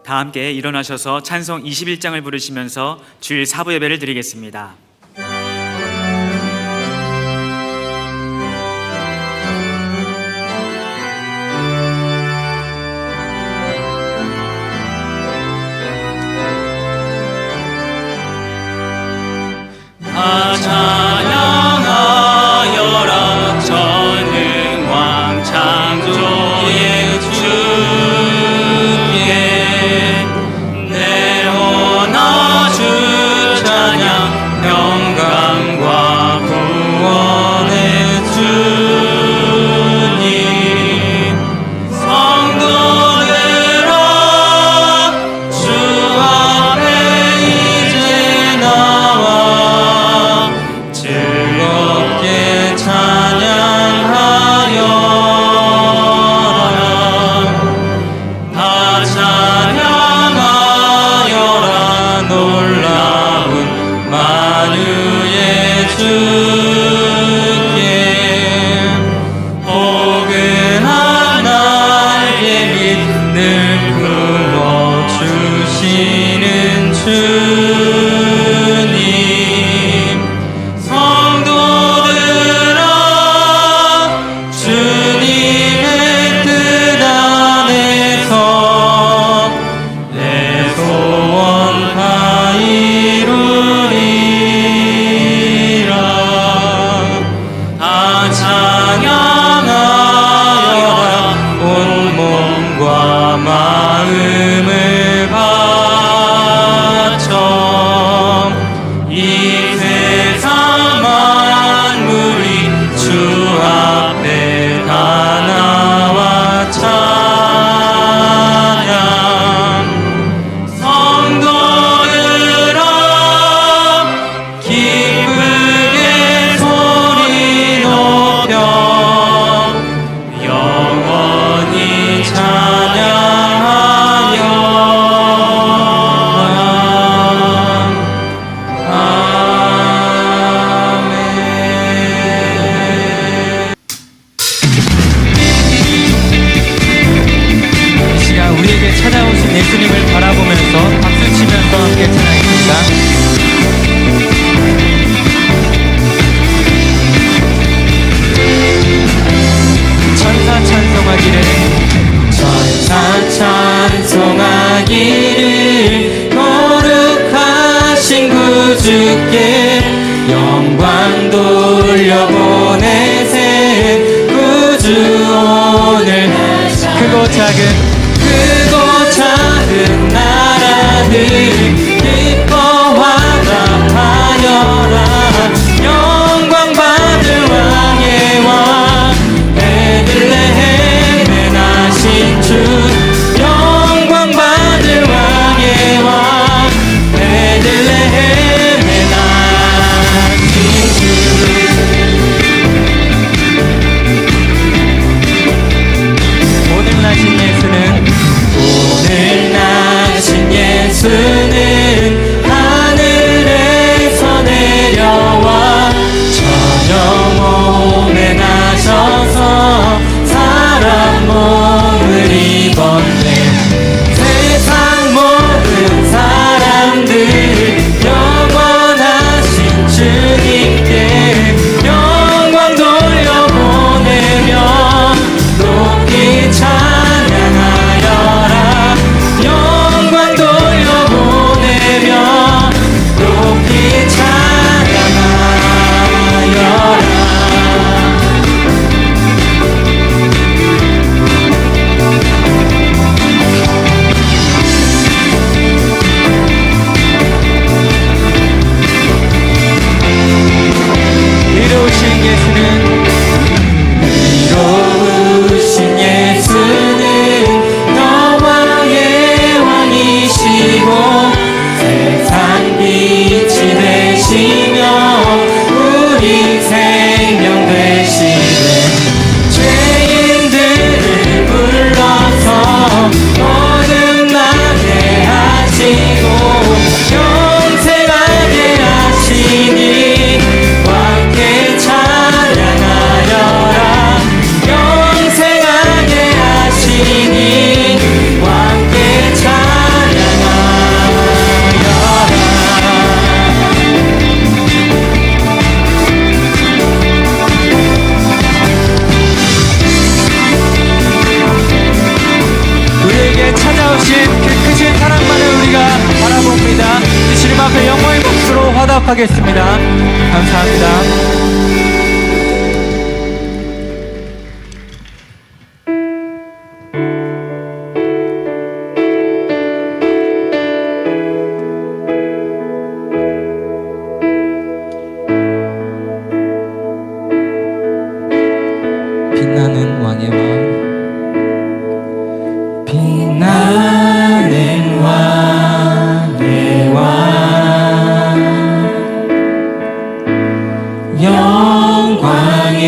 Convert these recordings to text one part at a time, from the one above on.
다 함께 일어나셔서 찬송 21장을 부르시면서 주일 사부 예배를 드리겠습니다. 다 찬양하여라 전능왕 창조의 주께 내어나 주 찬양 평강과 구원의 주님 성도들아 주 앞에 이제 나와 즐겁게 찬양하여라 다 찬양하여라 놀라운 만유의 주께 포근한 날개 밑 늘 품어주시는 주님 성도들아 주님의 뜻 안에서 내 소원 다 이루리라 다 찬양하여라 온몸과 마음을 바쳐 이 세상 만물이 주 앞에 다 나와 찬양 성도들아 기쁘게 소리 높여 영원히 찬양하여 아멘. 이 시간 우리에게 찾아오신 예수님을 바라보면서 박수 치면서 함께 찬양했습니다. 천사 찬송하기를 천사 찬송하기를 거룩하신 구주께 영광 돌려보내세 구주 오늘 크고 작은 나라들 기뻐하라 하여라 영광 받을 왕의 왕 베들레헴에 나신 주 영광 받을 왕의 왕 베들레헴에 나신 주 오늘 나신 예수는 하늘에서 내려와 저녁 몸에 나셔서 사람 몸을 입었네 세상 모든 사람들 영원하신 주님께 영광 돌려보내며 높이 찬양하여라 영광 돌려보내며 베푸신 그 크신 사랑만을 우리가 바라봅니다. 주님 앞에 영광의 박수로 화답하겠습니다. 감사합니다. 빛나는 왕의 왕, 빛나는 왕의 왕, 영광의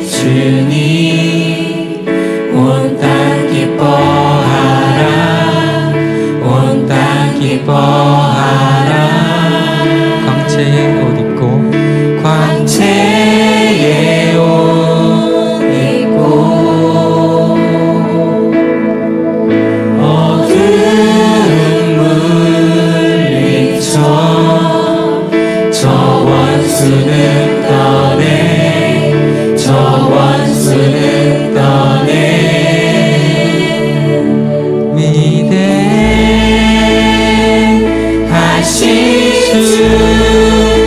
주님, 온 땅 기뻐하라, 온 땅 기뻐하라. 광채에 옷 입고 광채의 옷 입고 어두운 물리쳐 저 원수는 떠내, 저 원수는 떠내. 위대하신 주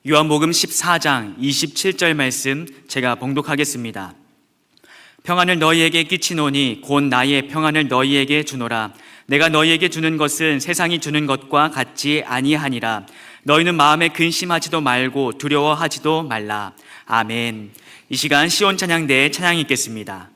요한복음 14장 27절 말씀 제가 봉독하겠습니다. 평안을 너희에게 끼치노니 곧 나의 평안을 너희에게 주노라. 내가 너희에게 주는 것은 세상이 주는 것과 같지 아니하니라. 너희는 마음에 근심하지도 말고 두려워하지도 말라. 아멘. 이 시간 시온 찬양대에 찬양이 있겠습니다.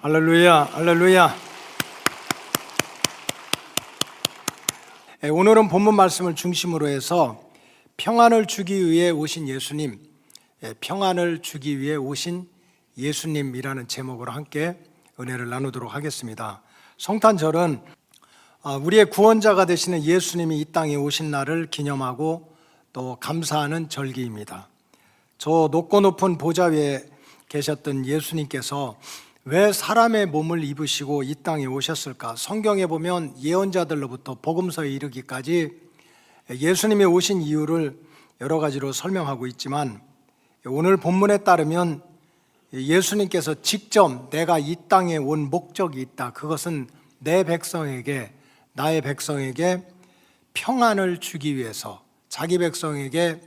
할렐루야, 할렐루야. 오늘은 본문 말씀을 중심으로 해서 평안을 주기 위해 오신 예수님, 평안을 주기 위해 오신 예수님이라는 제목으로 함께 은혜를 나누도록 하겠습니다. 성탄절은 우리의 구원자가 되시는 예수님이 이 땅에 오신 날을 기념하고 또 감사하는 절기입니다. 저 높고 높은 보좌 위에 계셨던 예수님께서 왜 사람의 몸을 입으시고 이 땅에 오셨을까? 성경에 보면 예언자들로부터 복음서에 이르기까지 예수님이 오신 이유를 여러 가지로 설명하고 있지만 오늘 본문에 따르면 예수님께서 직접 내가 이 땅에 온 목적이 있다. 그것은 내 백성에게, 나의 백성에게 평안을 주기 위해서, 자기 백성에게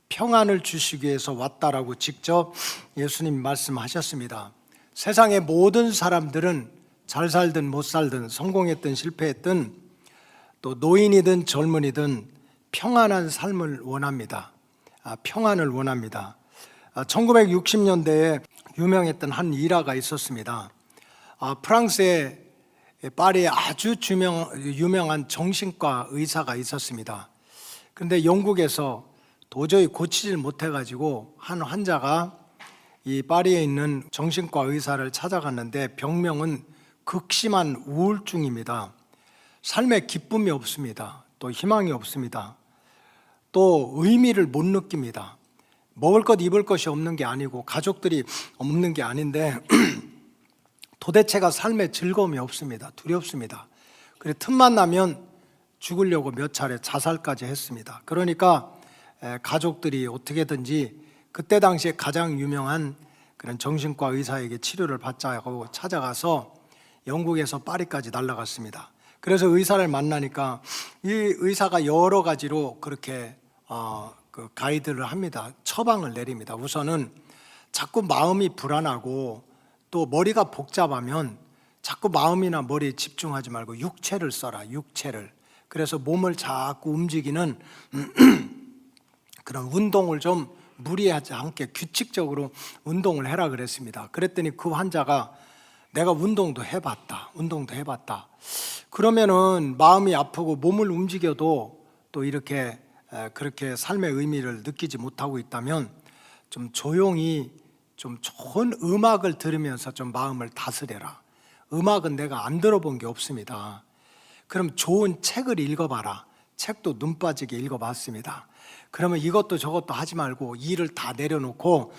평안을 주시기 위해서 왔다라고 직접 예수님 말씀하셨습니다. 세상의 모든 사람들은 잘 살든 못 살든 성공했든 실패했든 또 노인이든 젊은이든 평안한 삶을 원합니다. 평안을 원합니다. 1960년대에 유명했던 한 일화가 있었습니다. 프랑스의 파리에 아주 유명한 정신과 의사가 있었습니다. 그런데 영국에서 도저히 고치질 못해가지고 한 환자가 이 파리에 있는 정신과 의사를 찾아갔는데 병명은 극심한 우울증입니다. 삶에 기쁨이 없습니다. 또 희망이 없습니다. 또 의미를 못 느낍니다. 먹을 것 입을 것이 없는 게 아니고 가족들이 없는 게 아닌데 도대체가 삶에 즐거움이 없습니다. 두렵습니다. 그래 틈만 나면 죽으려고 몇 차례 자살까지 했습니다. 그러니까 가족들이 어떻게든지 그때 당시에 가장 유명한 그런 정신과 의사에게 치료를 받자고 찾아가서 영국에서 파리까지 날아갔습니다. 그래서 의사를 만나니까 이 의사가 여러 가지로 그렇게 그 가이드를 합니다. 처방을 내립니다. 우선은 자꾸 마음이 불안하고 또 머리가 복잡하면 자꾸 마음이나 머리에 집중하지 말고 육체를 써라. 육체를. 그래서 몸을 자꾸 움직이는 그런 운동을 좀 무리하지 않게 규칙적으로 운동을 해라 그랬습니다. 그랬더니 그 환자가 내가 운동도 해봤다. 그러면은 마음이 아프고 몸을 움직여도 또 이렇게 그렇게 삶의 의미를 느끼지 못하고 있다면 좀 조용히 좀 좋은 음악을 들으면서 좀 마음을 다스려라. 음악은 내가 안 들어본 게 없습니다. 그럼 좋은 책을 읽어봐라. 책도 눈 빠지게 읽어봤습니다. 그러면 이것도 저것도 하지 말고 일을 다 내려놓고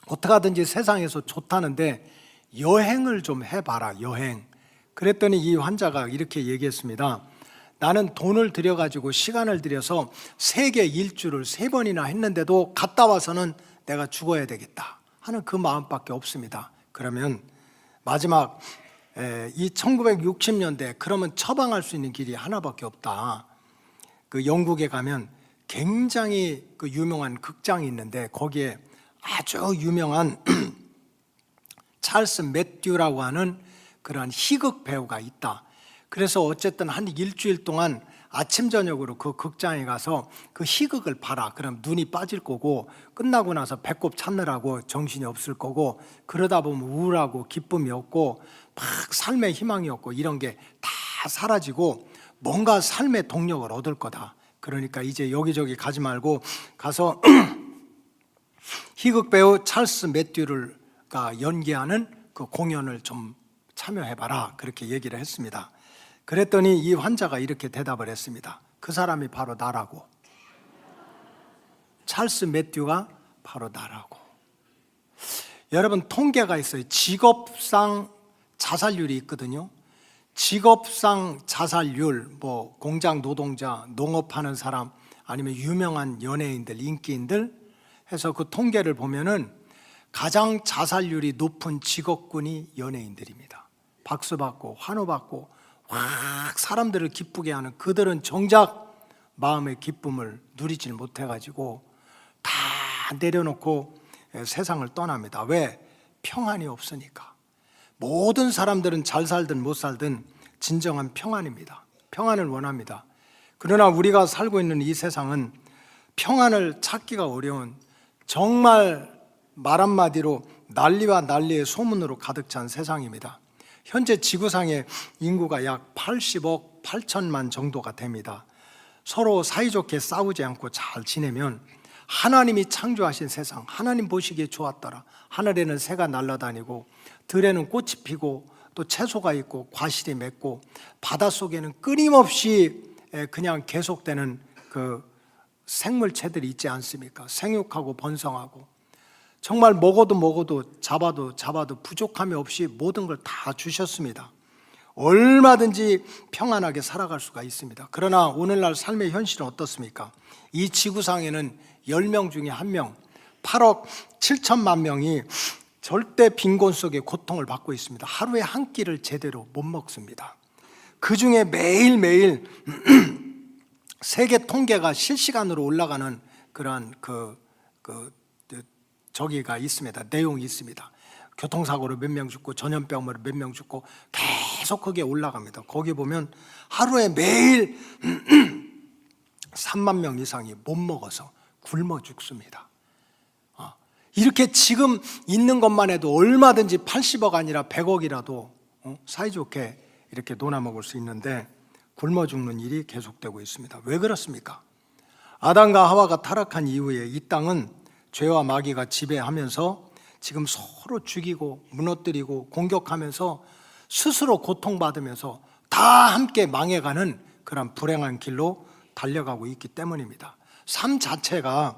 어떻게 하든지 세상에서 좋다는데 여행을 좀 해봐라. 여행. 그랬더니 이 환자가 이렇게 얘기했습니다. 나는 돈을 들여가지고 시간을 들여서 세계 일주를 3번이나 했는데도 갔다 와서는 내가 죽어야 되겠다 하는 그 마음밖에 없습니다. 그러면 마지막 이 1960년대 그러면 처방할 수 있는 길이 하나밖에 없다. 그 영국에 가면 굉장히 그 유명한 극장이 있는데 거기에 아주 유명한 찰스 매튜라고 하는 그러한 희극 배우가 있다. 그래서 어쨌든 한 일주일 동안 아침 저녁으로 그 극장에 가서 그 희극을 봐라. 그럼 눈이 빠질 거고 끝나고 나서 배꼽 찾느라고 정신이 없을 거고 그러다 보면 우울하고 기쁨이 없고 막 삶의 희망이 없고 이런 게 다 사라지고 뭔가 삶의 동력을 얻을 거다. 그러니까 이제 여기저기 가지 말고 가서 희극 배우 찰스 매튜가 연기하는 그 공연을 좀 참여해봐라. 그렇게 얘기를 했습니다. 그랬더니 이 환자가 이렇게 대답을 했습니다. 그 사람이 바로 나라고. 찰스 매튜가 바로 나라고. 여러분 통계가 있어요. 직업상 자살률이 있거든요. 직업상 자살률, 뭐 공장 노동자, 농업하는 사람, 아니면 유명한 연예인들, 인기인들 해서 그 통계를 보면은 가장 자살률이 높은 직업군이 연예인들입니다. 박수 받고 환호 받고 확 사람들을 기쁘게 하는 그들은 정작 마음의 기쁨을 누리질 못해가지고 다 내려놓고 세상을 떠납니다. 왜? 평안이 없으니까. 모든 사람들은 잘 살든 못 살든 진정한 평안입니다. 평안을 원합니다. 그러나 우리가 살고 있는 이 세상은 평안을 찾기가 어려운 정말 말 한마디로 난리와 난리의 소문으로 가득 찬 세상입니다. 현재 지구상의 인구가 약 80억 8천만 정도가 됩니다. 서로 사이좋게 싸우지 않고 잘 지내면 하나님이 창조하신 세상, 하나님 보시기에 좋았더라. 하늘에는 새가 날아다니고 들에는 꽃이 피고 또 채소가 있고 과실이 맺고 바닷속에는 끊임없이 그냥 계속되는 그 생물체들이 있지 않습니까? 생육하고 번성하고 정말 먹어도 잡아도 부족함이 없이 모든 걸 다 주셨습니다. 얼마든지 평안하게 살아갈 수가 있습니다. 그러나 오늘날 삶의 현실은 어떻습니까? 이 지구상에는 10명 중에 1명, 8억 7천만 명이 절대 빈곤 속에 고통을 받고 있습니다. 하루에 한 끼를 제대로 못 먹습니다. 그 중에 매일매일 세계 통계가 실시간으로 올라가는 그러한 저기가 있습니다. 내용이 있습니다. 교통사고로 몇 명 죽고 전염병으로 몇 명 죽고 계속 그게 올라갑니다. 거기 보면 하루에 매일 3만 명 이상이 못 먹어서 굶어 죽습니다. 이렇게 지금 있는 것만 해도 얼마든지 80억 아니라 100억이라도 사이좋게 이렇게 놀아먹을 수 있는데 굶어 죽는 일이 계속되고 있습니다. 왜 그렇습니까? 아담과 하와가 타락한 이후에 이 땅은 죄와 마귀가 지배하면서 지금 서로 죽이고 무너뜨리고 공격하면서 스스로 고통받으면서 다 함께 망해가는 그런 불행한 길로 달려가고 있기 때문입니다. 삶 자체가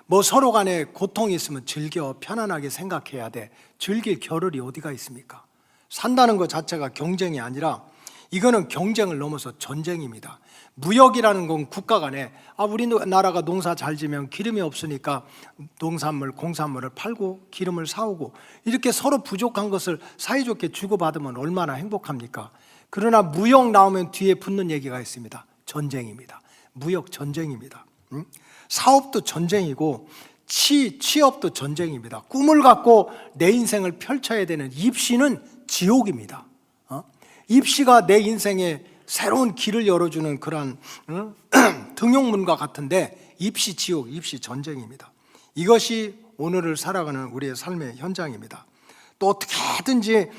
뭐 서로 간에 고통이 있으면 즐겨 편안하게 생각해야 돼. 즐길 겨를이 어디가 있습니까? 산다는 것 자체가 경쟁이 아니라 이거는 경쟁을 넘어서 전쟁입니다. 무역이라는 건 국가 간에 우리나라가 농사 잘 지면 기름이 없으니까 농산물, 공산물을 팔고 기름을 사오고 이렇게 서로 부족한 것을 사이좋게 주고받으면 얼마나 행복합니까? 그러나 무역 나오면 뒤에 붙는 얘기가 있습니다. 전쟁입니다. 무역 전쟁입니다. 사업도 전쟁이고 취업도 전쟁입니다. 꿈을 갖고 내 인생을 펼쳐야 되는 입시는 지옥입니다. 입시가 내 인생에 새로운 길을 열어주는 그런 등용문과 같은데 입시 지옥, 입시 전쟁입니다. 이것이 오늘을 살아가는 우리의 삶의 현장입니다. 또 어떻게든지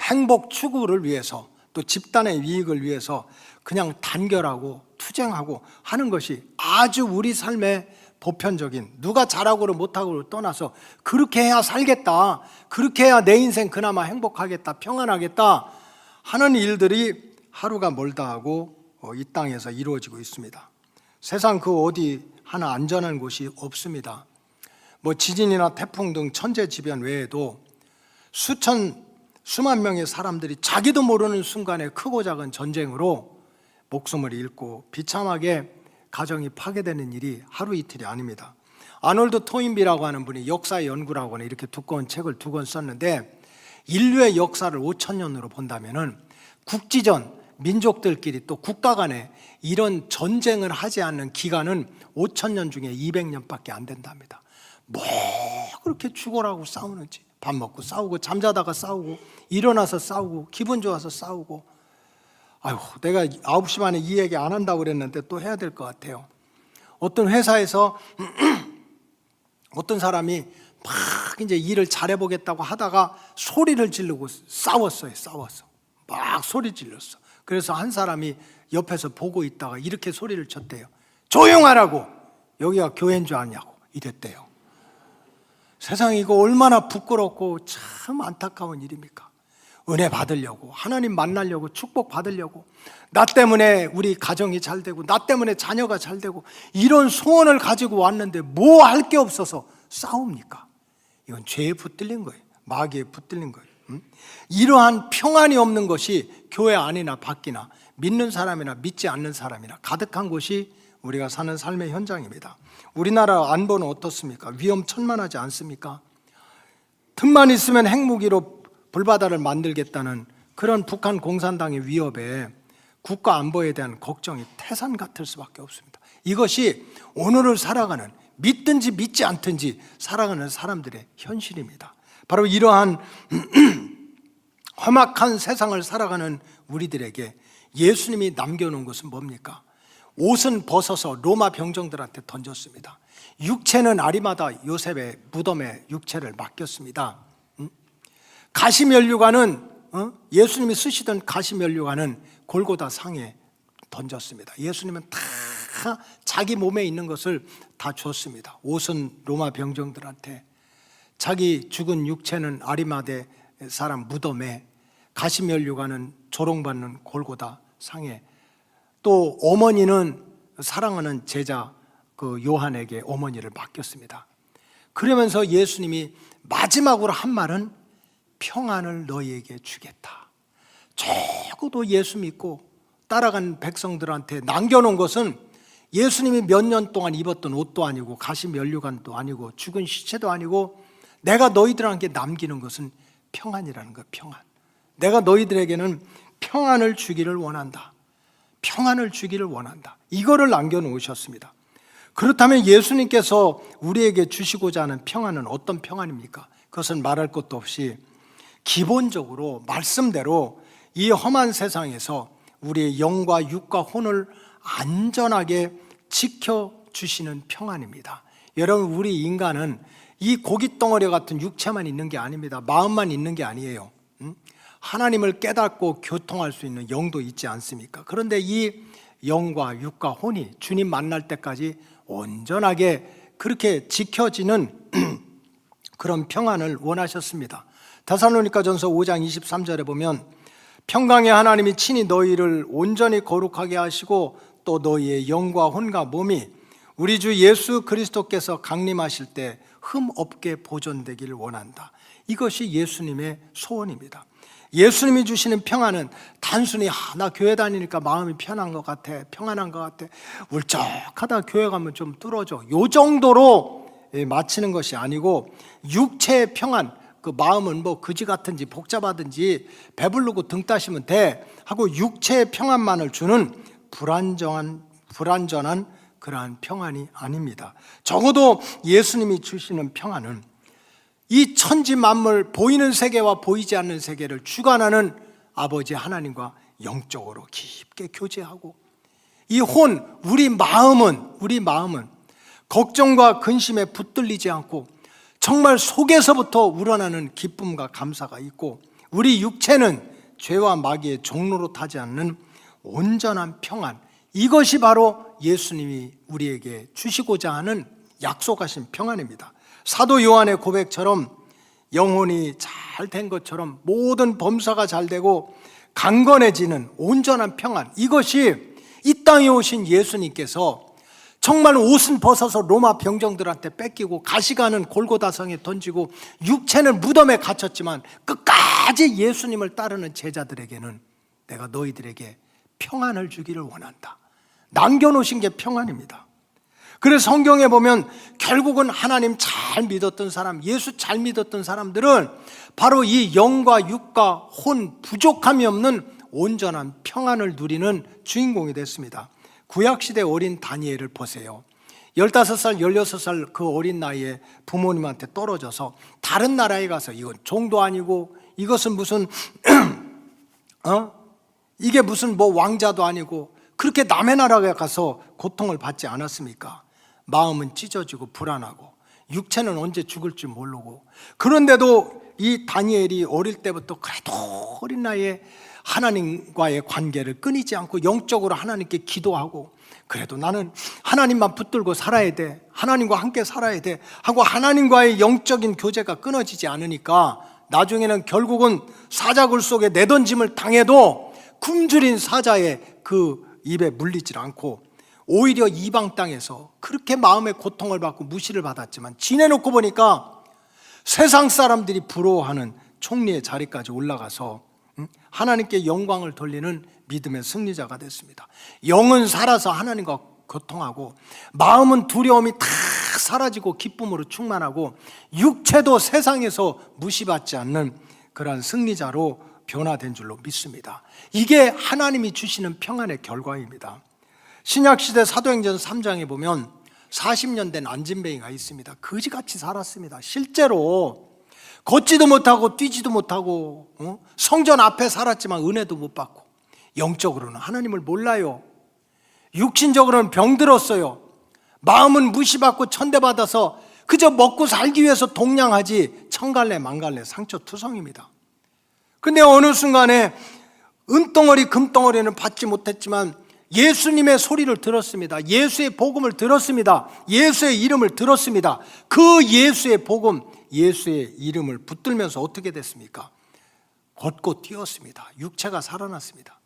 행복 추구를 위해서 또 집단의 이익을 위해서 그냥 단결하고 투쟁하고 하는 것이 아주 우리 삶의 보편적인, 누가 잘하고를 못하고를 떠나서 그렇게 해야 살겠다, 그렇게 해야 내 인생 그나마 행복하겠다, 평안하겠다 하는 일들이 하루가 멀다 하고 이 땅에서 이루어지고 있습니다. 세상 그 어디 하나 안전한 곳이 없습니다. 뭐 지진이나 태풍 등 천재지변 외에도 수만 명의 사람들이 자기도 모르는 순간에 크고 작은 전쟁으로 목숨을 잃고 비참하게 가정이 파괴되는 일이 하루 이틀이 아닙니다. 아놀드 토인비라고 하는 분이 역사 연구라고 하는 이렇게 두꺼운 책을 2권 썼는데 인류의 역사를 5,000년으로 본다면은 국지전, 민족들끼리 또 국가 간에 이런 전쟁을 하지 않는 기간은 5,000년 중에 200년밖에 안 된답니다. 뭐 그렇게 죽어라고 싸우는지, 밥 먹고 싸우고 잠자다가 싸우고 일어나서 싸우고 기분 좋아서 싸우고. 아유, 내가 9시 반에 이 얘기 안 한다고 그랬는데 또 해야 될 것 같아요. 어떤 회사에서 어떤 사람이 막 이제 일을 잘해보겠다고 하다가 소리를 지르고 싸웠어요. 막 소리 질렀어. 그래서 한 사람이 옆에서 보고 있다가 이렇게 소리를 쳤대요. 조용하라고! 여기가 교회인 줄 아냐고 이랬대요. 세상에 이거 얼마나 부끄럽고 참 안타까운 일입니까? 은혜 받으려고, 하나님 만나려고, 축복 받으려고, 나 때문에 우리 가정이 잘 되고 나 때문에 자녀가 잘 되고 이런 소원을 가지고 왔는데 뭐 할 게 없어서 싸웁니까? 이건 죄에 붙들린 거예요. 마귀에 붙들린 거예요. 이러한 평안이 없는 것이 교회 안이나 밖이나 믿는 사람이나 믿지 않는 사람이나 가득한 곳이 우리가 사는 삶의 현장입니다. 우리나라 안보는 어떻습니까? 위험천만하지 않습니까? 틈만 있으면 핵무기로 불바다를 만들겠다는 그런 북한 공산당의 위협에 국가 안보에 대한 걱정이 태산 같을 수밖에 없습니다. 이것이 오늘을 살아가는, 믿든지 믿지 않든지 살아가는 사람들의 현실입니다. 바로 이러한 험악한 세상을 살아가는 우리들에게 예수님이 남겨놓은 것은 뭡니까? 옷은 벗어서 로마 병정들한테 던졌습니다. 육체는 아리마다 요셉의 무덤에 육체를 맡겼습니다. 가시면류관은 예수님이 쓰시던 가시면류관은 골고다 상에 던졌습니다. 예수님은 다 자기 몸에 있는 것을 다 줬습니다. 옷은 로마 병정들한테, 자기 죽은 육체는 아리마대 사람 무덤에, 가시면류관은 조롱받는 골고다 상에, 또 어머니는 사랑하는 제자 그 요한에게 어머니를 맡겼습니다. 그러면서 예수님이 마지막으로 한 말은 평안을 너희에게 주겠다. 적어도 예수 믿고 따라간 백성들한테 남겨놓은 것은 예수님이 몇 년 동안 입었던 옷도 아니고 가시면류관도 아니고 죽은 시체도 아니고 내가 너희들에게 남기는 것은 평안이라는 거예요. 평안. 내가 너희들에게는 평안을 주기를 원한다. 평안을 주기를 원한다. 이거를 남겨놓으셨습니다. 그렇다면 예수님께서 우리에게 주시고자 하는 평안은 어떤 평안입니까? 그것은 말할 것도 없이 기본적으로 말씀대로 이 험한 세상에서 우리의 영과 육과 혼을 안전하게 지켜주시는 평안입니다. 여러분, 우리 인간은 이 고깃덩어리 같은 육체만 있는 게 아닙니다. 마음만 있는 게 아니에요. 하나님을 깨닫고 교통할 수 있는 영도 있지 않습니까? 그런데 이 영과 육과 혼이 주님 만날 때까지 온전하게 그렇게 지켜지는 그런 평안을 원하셨습니다. 데살로니가전서 5장 23절에 보면 평강의 하나님이 친히 너희를 온전히 거룩하게 하시고 또 너희의 영과 혼과 몸이 우리 주 예수 그리스도께서 강림하실 때 흠 없게 보존되기를 원한다. 이것이 예수님의 소원입니다. 예수님이 주시는 평안은 단순히 나 교회 다니니까 마음이 편한 것 같아, 평안한 것 같아, 울적하다 교회 가면 좀 뚫어져, 요 정도로 마치는 것이 아니고 육체의 평안, 그 마음은 뭐 그지 같은지 복잡하든지 배부르고 등 따시면 돼 하고 육체의 평안만을 주는 불완전한 그러한 평안이 아닙니다. 적어도 예수님이 주시는 평안은 이 천지 만물, 보이는 세계와 보이지 않는 세계를 주관하는 아버지 하나님과 영적으로 깊게 교제하고, 이 우리 마음은 걱정과 근심에 붙들리지 않고 정말 속에서부터 우러나는 기쁨과 감사가 있고, 우리 육체는 죄와 마귀의 종로로 타지 않는 온전한 평안, 이것이 바로 예수님이 우리에게 주시고자 하는 약속하신 평안입니다. 사도 요한의 고백처럼 영혼이 잘 된 것처럼 모든 범사가 잘 되고 강건해지는 온전한 평안, 이것이 이 땅에 오신 예수님께서 정말 옷은 벗어서 로마 병정들한테 뺏기고 가시가는 골고다성에 던지고 육체는 무덤에 갇혔지만 끝까지 예수님을 따르는 제자들에게는 내가 너희들에게 평안을 주기를 원한다. 남겨놓으신 게 평안입니다. 그래서 성경에 보면 결국은 하나님 잘 믿었던 사람, 예수 잘 믿었던 사람들은 바로 이 영과 육과 혼 부족함이 없는 온전한 평안을 누리는 주인공이 됐습니다. 구약시대 어린 다니엘을 보세요. 15살, 16살 그 어린 나이에 부모님한테 떨어져서 다른 나라에 가서 이건 종도 아니고 이것은 무슨 이게 무슨 뭐 왕자도 아니고 그렇게 남의 나라에 가서 고통을 받지 않았습니까? 마음은 찢어지고 불안하고 육체는 언제 죽을지 모르고, 그런데도 이 다니엘이 어릴 때부터 그래도 어린 나이에 하나님과의 관계를 끊이지 않고 영적으로 하나님께 기도하고, 그래도 나는 하나님만 붙들고 살아야 돼, 하나님과 함께 살아야 돼 하고 하나님과의 영적인 교제가 끊어지지 않으니까 나중에는 결국은 사자굴 속에 내던짐을 당해도 굶주린 사자의 그 입에 물리질 않고 오히려 이방 땅에서 그렇게 마음의 고통을 받고 무시를 받았지만 지내놓고 보니까 세상 사람들이 부러워하는 총리의 자리까지 올라가서 하나님께 영광을 돌리는 믿음의 승리자가 됐습니다. 영은 살아서 하나님과 교통하고 마음은 두려움이 다 사라지고 기쁨으로 충만하고 육체도 세상에서 무시받지 않는 그러한 승리자로 변화된 줄로 믿습니다. 이게 하나님이 주시는 평안의 결과입니다. 신약시대 사도행전 3장에 보면 40년 된 안진뱅이가 있습니다. 거지같이 살았습니다. 실제로 걷지도 못하고 뛰지도 못하고 성전 앞에 살았지만 은혜도 못 받고 영적으로는 하나님을 몰라요. 육신적으로는 병들었어요. 마음은 무시받고 천대받아서 그저 먹고 살기 위해서 동냥하지 천갈래 만갈래 상처투성입니다. 근데 어느 순간에 은덩어리 금덩어리는 받지 못했지만 예수님의 소리를 들었습니다. 예수의 복음을 들었습니다. 예수의 이름을 들었습니다. 그 예수의 복음, 예수의 이름을 붙들면서 어떻게 됐습니까? 걷고 뛰었습니다. 육체가 살아났습니다.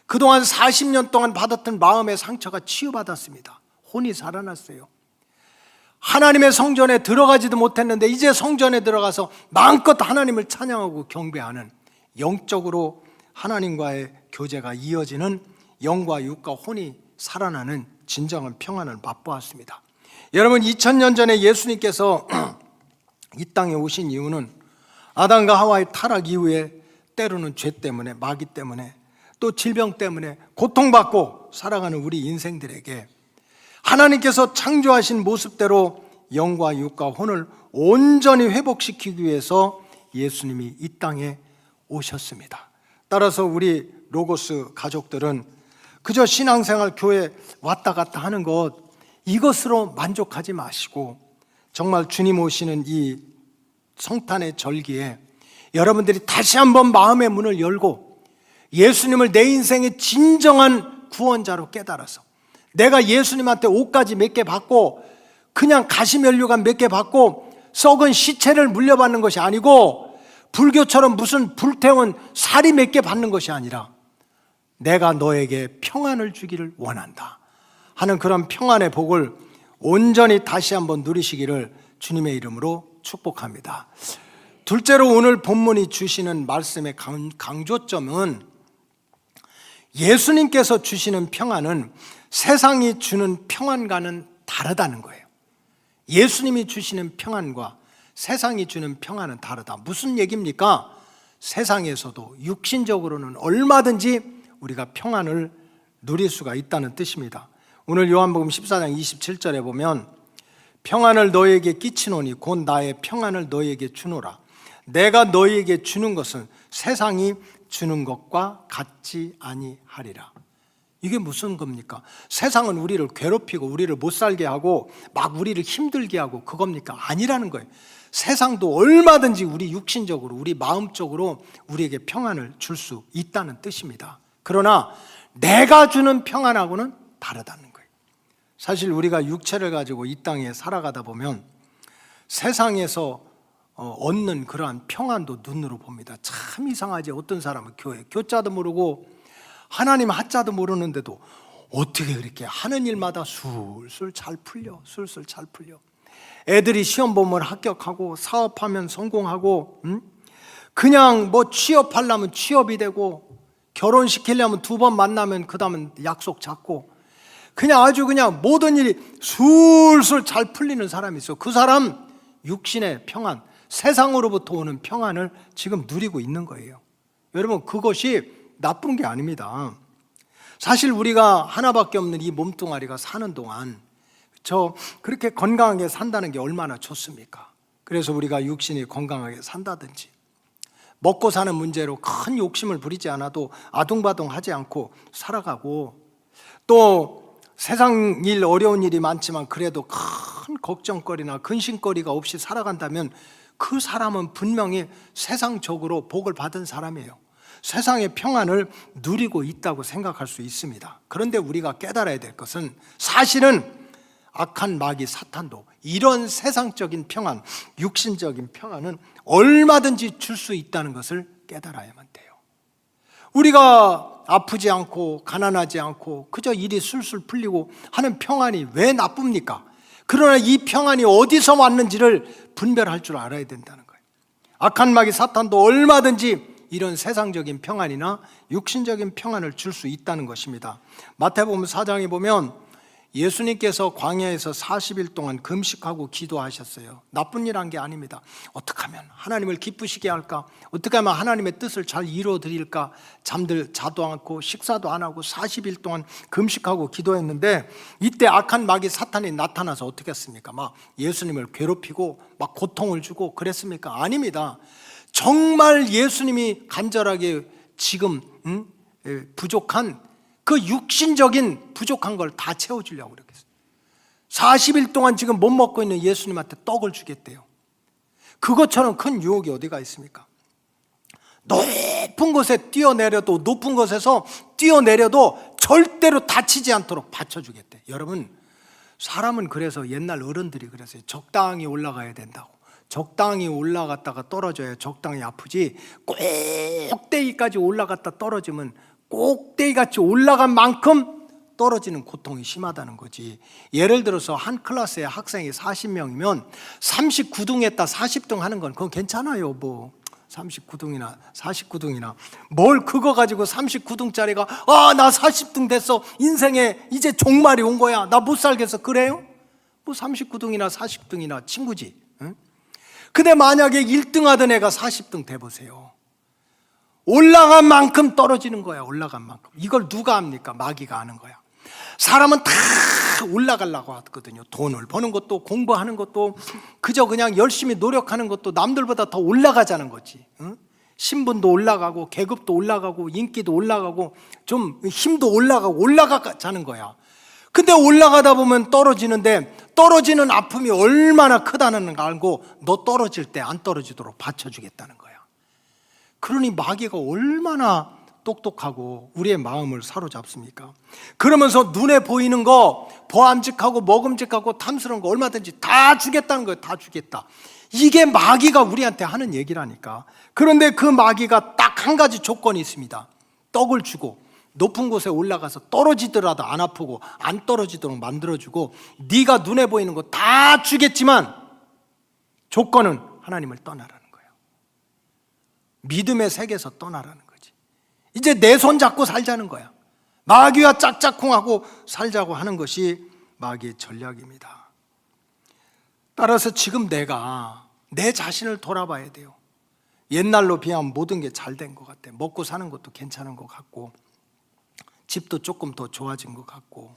그동안 40년 동안 받았던 마음의 상처가 치유받았습니다. 혼이 살아났어요. 하나님의 성전에 들어가지도 못했는데 이제 성전에 들어가서 마음껏 하나님을 찬양하고 경배하는, 영적으로 하나님과의 교제가 이어지는, 영과 육과 혼이 살아나는 진정한 평안을 맛보았습니다. 여러분, 2000년 전에 예수님께서 이 땅에 오신 이유는 아담과 하와의 타락 이후에 때로는 죄 때문에, 마귀 때문에, 또 질병 때문에 고통받고 살아가는 우리 인생들에게 하나님께서 창조하신 모습대로 영과 육과 혼을 온전히 회복시키기 위해서 예수님이 이 땅에 오셨습니다. 따라서 우리 로고스 가족들은 그저 신앙생활 교회 왔다 갔다 하는 것, 이것으로 만족하지 마시고 정말 주님 오시는 이 성탄의 절기에 여러분들이 다시 한번 마음의 문을 열고 예수님을 내 인생의 진정한 구원자로 깨달아서 내가 예수님한테 옷까지 몇 개 받고 그냥 가시면류관 몇 개 받고 썩은 시체를 물려받는 것이 아니고 불교처럼 무슨 불태운 살이 몇 개 받는 것이 아니라 내가 너에게 평안을 주기를 원한다 하는 그런 평안의 복을 온전히 다시 한번 누리시기를 주님의 이름으로 축복합니다. 둘째로 오늘 본문이 주시는 말씀의 강조점은 예수님께서 주시는 평안은 세상이 주는 평안과는 다르다는 거예요. 예수님이 주시는 평안과 세상이 주는 평안은 다르다. 무슨 얘기입니까? 세상에서도 육신적으로는 얼마든지 우리가 평안을 누릴 수가 있다는 뜻입니다. 오늘 요한복음 14장 27절에 보면 평안을 너희에게 끼치노니 곧 나의 평안을 너희에게 주노라. 내가 너희에게 주는 것은 세상이 주는 것과 같지 아니하리라. 이게 무슨 겁니까? 세상은 우리를 괴롭히고 우리를 못 살게 하고 막 우리를 힘들게 하고 그겁니까? 아니라는 거예요. 세상도 얼마든지 우리 육신적으로 우리 마음적으로 우리에게 평안을 줄 수 있다는 뜻입니다. 그러나 내가 주는 평안하고는 다르다는 거예요. 사실 우리가 육체를 가지고 이 땅에 살아가다 보면 세상에서 얻는 그러한 평안도 눈으로 봅니다. 참 이상하지. 어떤 사람은 교자도 모르고 하나님 하자도 모르는데도 어떻게 그렇게 하는 일마다 술술 잘 풀려. 애들이 시험 보면 합격하고 사업하면 성공하고 그냥 뭐 취업하려면 취업이 되고 결혼시키려면 2번 만나면 그 다음은 약속 잡고 그냥 아주 그냥 모든 일이 술술 잘 풀리는 사람이 있어. 그 사람 육신의 평안, 세상으로부터 오는 평안을 지금 누리고 있는 거예요. 여러분, 그것이 나쁜 게 아닙니다. 사실 우리가 하나밖에 없는 이 몸뚱아리가 사는 동안 그렇게 건강하게 산다는 게 얼마나 좋습니까? 그래서 우리가 육신이 건강하게 산다든지 먹고 사는 문제로 큰 욕심을 부리지 않아도 아둥바둥하지 않고 살아가고, 또 세상 일 어려운 일이 많지만 그래도 큰 걱정거리나 근심거리가 없이 살아간다면 그 사람은 분명히 세상적으로 복을 받은 사람이에요. 세상의 평안을 누리고 있다고 생각할 수 있습니다. 그런데 우리가 깨달아야 될 것은 사실은 악한 마귀 사탄도 이런 세상적인 평안, 육신적인 평안은 얼마든지 줄 수 있다는 것을 깨달아야만 돼요. 우리가 아프지 않고 가난하지 않고 그저 일이 술술 풀리고 하는 평안이 왜 나쁩니까? 그러나 이 평안이 어디서 왔는지를 분별할 줄 알아야 된다는 거예요. 악한 마귀 사탄도 얼마든지 이런 세상적인 평안이나 육신적인 평안을 줄 수 있다는 것입니다. 마태복음 4장에 보면 예수님께서 광야에서 40일 동안 금식하고 기도하셨어요. 나쁜 일 한 게 아닙니다. 어떻게 하면 하나님을 기쁘시게 할까? 어떻게 하면 하나님의 뜻을 잘 이루어드릴까? 자도 않고 식사도 안 하고 40일 동안 금식하고 기도했는데 이때 악한 마귀 사탄이 나타나서 어떻게 했습니까? 막 예수님을 괴롭히고 막 고통을 주고 그랬습니까? 아닙니다. 정말 예수님이 간절하게 지금 부족한 그 육신적인 부족한 걸 다 채워주려고 그랬어요. 40일 동안 지금 못 먹고 있는 예수님한테 떡을 주겠대요. 그것처럼 큰 유혹이 어디가 있습니까? 높은 곳에 뛰어내려도, 높은 곳에서 뛰어내려도 절대로 다치지 않도록 받쳐주겠대. 여러분, 사람은 그래서 옛날 어른들이 그랬어요. 적당히 올라가야 된다고. 적당히 올라갔다가 떨어져야 적당히 아프지, 꼭대기까지 올라갔다 떨어지면 꼭대기같이 올라간 만큼 떨어지는 고통이 심하다는 거지. 예를 들어서 한 클래스에 학생이 40명이면 39등 했다 40등 하는 건 그건 괜찮아요. 뭐 39등이나 49등이나 뭘 그거 가지고 39등짜리가 나 40등 됐어, 인생에 이제 종말이 온 거야, 나 못 살겠어, 그래요? 뭐 39등이나 40등이나 친구지. 응? 근데 만약에 1등 하던 애가 40등 돼보세요. 올라간 만큼 떨어지는 거야. 올라간 만큼. 이걸 누가 합니까? 마귀가 하는 거야. 사람은 다 올라가려고 하거든요. 돈을 버는 것도, 공부하는 것도, 그저 그냥 열심히 노력하는 것도 남들보다 더 올라가자는 거지. 응? 신분도 올라가고 계급도 올라가고 인기도 올라가고 좀 힘도 올라가고 올라가자는 거야. 근데 올라가다 보면 떨어지는데 떨어지는 아픔이 얼마나 크다는 걸 알고 너 떨어질 때 안 떨어지도록 받쳐주겠다는 거야. 그러니 마귀가 얼마나 똑똑하고 우리의 마음을 사로잡습니까? 그러면서 눈에 보이는 거, 보암직하고 먹음직하고 탐스러운 거 얼마든지 다 주겠다는 거예요. 다 주겠다. 이게 마귀가 우리한테 하는 얘기라니까. 그런데 그 마귀가 딱 한 가지 조건이 있습니다. 떡을 주고 높은 곳에 올라가서 떨어지더라도 안 아프고 안 떨어지도록 만들어주고 네가 눈에 보이는 거 다 주겠지만 조건은 하나님을 떠나라는 거예요. 믿음의 세계에서 떠나라는 거지. 이제 내 손 잡고 살자는 거야. 마귀와 짝짝꿍하고 살자고 하는 것이 마귀의 전략입니다. 따라서 지금 내가 내 자신을 돌아봐야 돼요. 옛날로 비하면 모든 게 잘 된 것 같아. 먹고 사는 것도 괜찮은 것 같고 집도 조금 더 좋아진 것 같고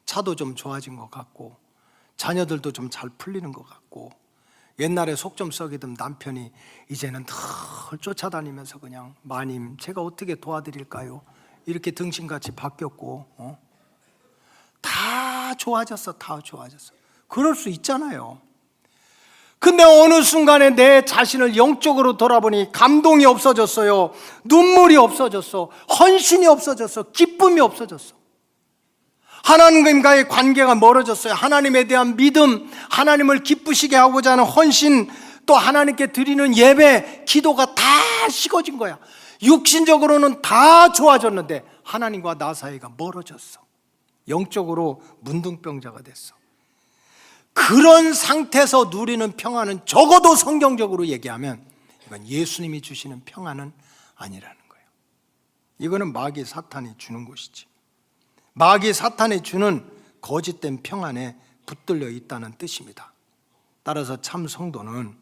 차도 좀 좋아진 것 같고 자녀들도 좀 잘 풀리는 것 같고 옛날에 속 좀 썩이던 남편이 이제는 늘 쫓아다니면서 그냥 마님 제가 어떻게 도와드릴까요? 이렇게 등신같이 바뀌었고 다 좋아졌어. 다 좋아졌어. 그럴 수 있잖아요. 근데 어느 순간에 내 자신을 영적으로 돌아보니 감동이 없어졌어요. 눈물이 없어졌어. 헌신이 없어졌어. 기쁨이 없어졌어. 하나님과의 관계가 멀어졌어요. 하나님에 대한 믿음, 하나님을 기쁘시게 하고자 하는 헌신, 또 하나님께 드리는 예배, 기도가 다 식어진 거야. 육신적으로는 다 좋아졌는데 하나님과 나 사이가 멀어졌어. 영적으로 문둥병자가 됐어. 그런 상태에서 누리는 평안은 적어도 성경적으로 얘기하면 이건 예수님이 주시는 평안은 아니라는 거예요. 이거는 마귀 사탄이 주는 것이지. 마귀 사탄이 주는 거짓된 평안에 붙들려 있다는 뜻입니다. 따라서 참 성도는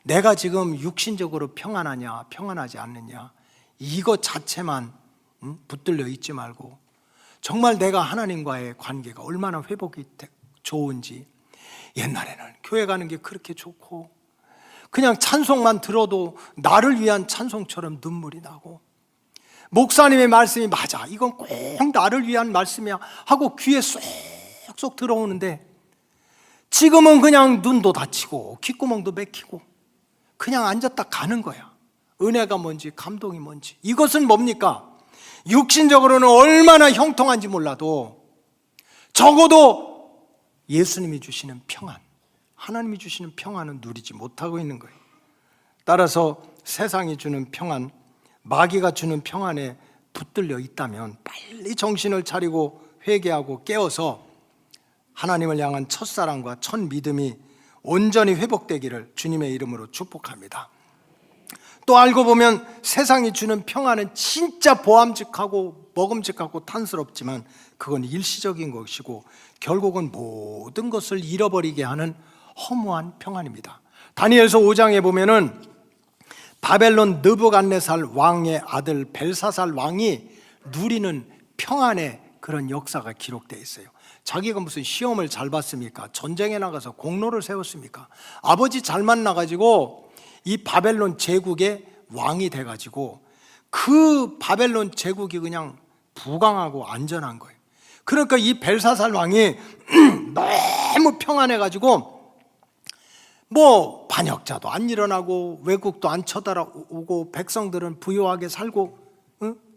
내가 지금 육신적으로 평안하냐 평안하지 않느냐 이것 자체만 붙들려 있지 말고 정말 내가 하나님과의 관계가 얼마나 회복이 좋은지. 옛날에는 교회 가는 게 그렇게 좋고 그냥 찬송만 들어도 나를 위한 찬송처럼 눈물이 나고 목사님의 말씀이 맞아 이건 꼭 나를 위한 말씀이야 하고 귀에 쏙쏙 들어오는데 지금은 그냥 눈도 다치고 귓구멍도 맥히고 그냥 앉았다 가는 거야. 은혜가 뭔지 감동이 뭔지. 이것은 뭡니까? 육신적으로는 얼마나 형통한지 몰라도 적어도 예수님이 주시는 평안, 하나님이 주시는 평안은 누리지 못하고 있는 거예요. 따라서 세상이 주는 평안, 마귀가 주는 평안에 붙들려 있다면 빨리 정신을 차리고 회개하고 깨어서 하나님을 향한 첫사랑과 첫 믿음이 온전히 회복되기를 주님의 이름으로 축복합니다. 또 알고 보면 세상이 주는 평안은 진짜 보암직하고 먹음직하고 탄스럽지만 그건 일시적인 것이고 결국은 모든 것을 잃어버리게 하는 허무한 평안입니다. 다니엘서 5장에 보면은 바벨론 느부갓네살 왕의 아들 벨사살 왕이 누리는 평안의 그런 역사가 기록되어 있어요. 자기가 무슨 시험을 잘 봤습니까? 전쟁에 나가서 공로를 세웠습니까? 아버지 잘 만나가지고 이 바벨론 제국의 왕이 돼가지고 그 바벨론 제국이 그냥 부강하고 안전한 거예요. 그러니까 이 벨사살 왕이 너무 평안해가지고 뭐 반역자도 안 일어나고 외국도 안 쳐들어오고 백성들은 부유하게 살고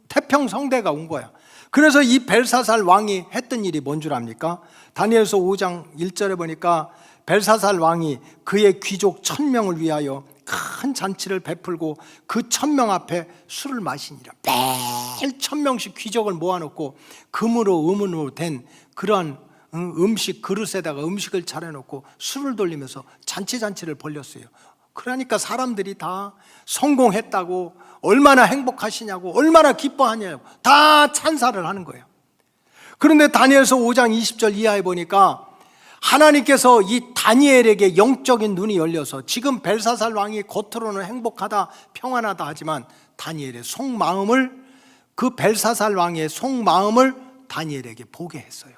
태평성대가 온 거야. 그래서 이 벨사살 왕이 했던 일이 뭔 줄 압니까? 다니엘서 5장 1절에 보니까 벨사살 왕이 그의 귀족 1000명을 위하여 큰 잔치를 베풀고 그 1000명 앞에 술을 마시니라. 매일 1000명씩 귀족을 모아놓고 금으로 은으로 된 그러한 음식 그릇에다가 음식을 차려놓고 술을 돌리면서 잔치를 벌렸어요. 그러니까 사람들이 다 성공했다고 얼마나 행복하시냐고 얼마나 기뻐하냐고 다 찬사를 하는 거예요. 그런데 다니엘서 5장 20절 이하에 보니까 하나님께서 이 다니엘에게 영적인 눈이 열려서 지금 벨사살 왕이 겉으로는 행복하다 평안하다 하지만 다니엘의 속마음을 그 벨사살 왕의 속마음을 다니엘에게 보게 했어요.